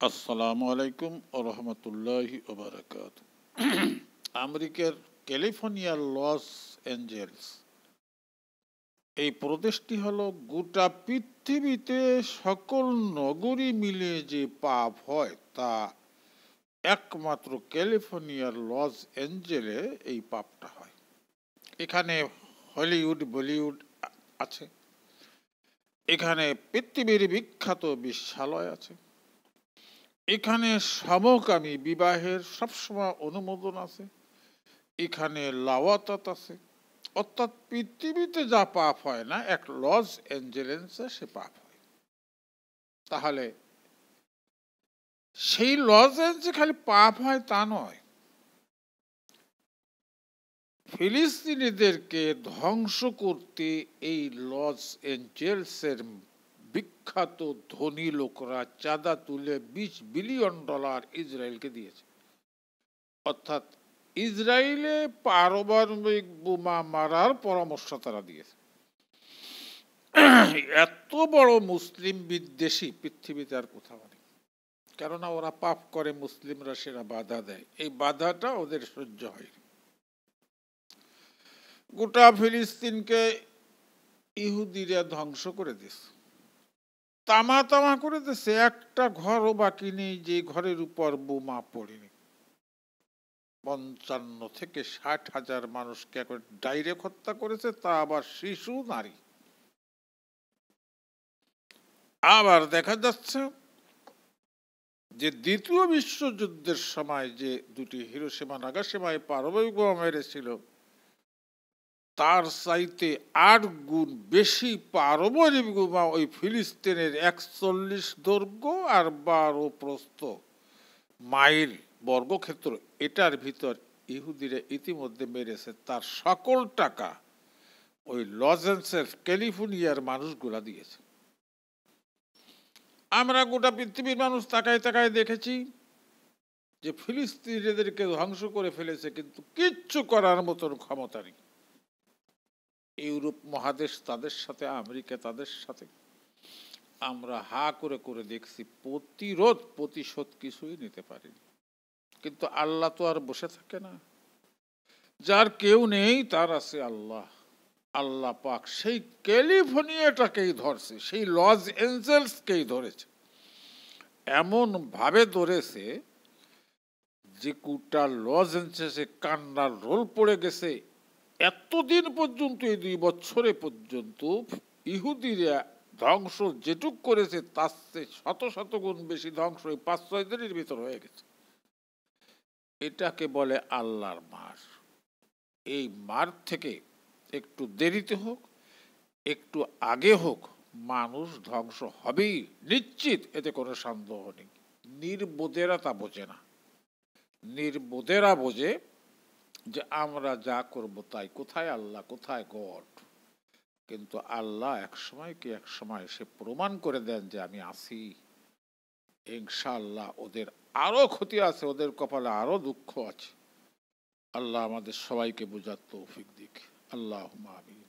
আসসালামু আলাইকুম ও রহমতুল্লাহি ওবারাকাত। আমেরিকার ক্যালিফোর্নিয়ার লস অ্যাঞ্জেলস এই প্রদেশটি হলো গোটা পৃথিবীতে সকল নগরী মিলে যে পাপ হয় তা একমাত্র ক্যালিফোর্নিয়ার লস অ্যাঞ্জেলে এই পাপটা হয়। এখানে হলিউড বলিউড আছে, এখানে পৃথিবীর বিখ্যাত বেশ্যালয় আছে, এখানে সমকামী বিবাহের সবসময় অনুমোদন আছে, এখানে লাওয়াতাত আছে। অর্থাৎ পৃথিবীতে যা পাপ হয় না, এক লস অ্যাঞ্জেলেসে সে পাপ হয়। তাহলে সেই লস অ্যাঞ্জেলেসে খালি পাপ হয় তা নয়, ফিলিস্তিনিদেরকে ধ্বংস করতে এই লস অ্যাঞ্জেলসের বিখ্যাত ধনী লোকরা চাঁদা তুলে $20 বিলিয়ন ইসরায়েলকে দিয়েছে। অর্থাৎ ইসরায়েলে পারমাণবিক বোমা মারার পরামর্শ তারা দিয়েছে। এত বড় মুসলিম বিদ্বেষী পৃথিবীতে আর কোথাও নেই। কেননা ওরা পাপ করে, মুসলিমরা সেটা বাধা দেয়, এই বাধাটা ওদের সহ্য হয়। গোটা ফিলিস্তিনকে ইহুদিরা ধ্বংস করে দিয়েছে, তামা তামা করে দিয়েছে। একটা ঘরও বাকি নেই যে ঘরের উপর বোমা পড়েনি। 55 থেকে 60 হাজার মানুষকে ডাইরেক্ট হত্যা করেছে, তা আবার শিশু, নারী। আবার দেখা যাচ্ছে যে দ্বিতীয় বিশ্বযুদ্ধের সময় যে দুটি হিরোশিমা নাগাসাকিমায় পারমাণবিক বোমা মেরেছিল, তার চাইতে 8 গুণ বেশি পারমাণবিক বোমা ওই ফিলিস্তিনের 41 দৈর্ঘ্য আর 12 প্রস্থ মাইল বর্গক্ষেত্র এটার ভিতর ইহুদিরা ইতিমধ্যে মেরেছে। তার সকল টাকা ওই লস অ্যাঞ্জেলস ক্যালিফোর্নিয়ার মানুষগুলা দিয়েছে। আমরা গোটা পৃথিবীর মানুষ তাকায় তাকায় দেখেছি যে ফিলিস্তিনিদেরকে ধ্বংস করে ফেলেছে, কিন্তু কিচ্ছু করার মতন ক্ষমতা নেই। ইউরোপ মহাদেশ তাদের সাথে, আমেরিকা তাদের সাথে, আমরা হা করে করে দেখছি, প্রতিশোধ কিছুই নিতে পারিনি। কিন্তু আল্লাহ তো আর বসে থাকে না। যার কেউ নেই তার আছে আল্লাহ। আল্লাহ পাক সেই ক্যালিফোর্নিয়াটাকেই ধরছে, সেই লস অ্যাঞ্জেলসকেই ধরেছে। এমন ভাবে ধরেছে যে গোটা লস অ্যাঞ্জেলসে কান্নার রোল পড়ে গেছে। এতদিন পর্যন্ত, এই 2 বছরে পর্যন্ত ইহুদিরা ধ্বংস যেটুক করেছে তার চেয়ে শত শত গুণ বেশি ধ্বংস 5-6 দিনের ভিতর হয়ে গেছে। এটাকে বলে আল্লাহর মার। এই মার থেকে একটু দেরিতে হোক, একটু আগে হোক, মানুষ ধ্বংস হবেই নিশ্চিত, এতে কোনো সন্দেহ নেই। নির্বোধেরা তা বোঝে না। নির্বোধেরা বোঝে যে আমরা যা করব তাই, কোথায় আল্লাহ, কোথায় গড। কিন্তু আল্লাহ এক সময় সে প্রমাণ করে দেন যে আমি আছি। ইনশাআল্লাহ ওদের আরো ক্ষতি আছে, ওদের কপালে আরো দুঃখ আছে। আল্লাহ আমাদের সবাইকে বোঝার তৌফিক দিক। আল্লাহুম্মা আমিন।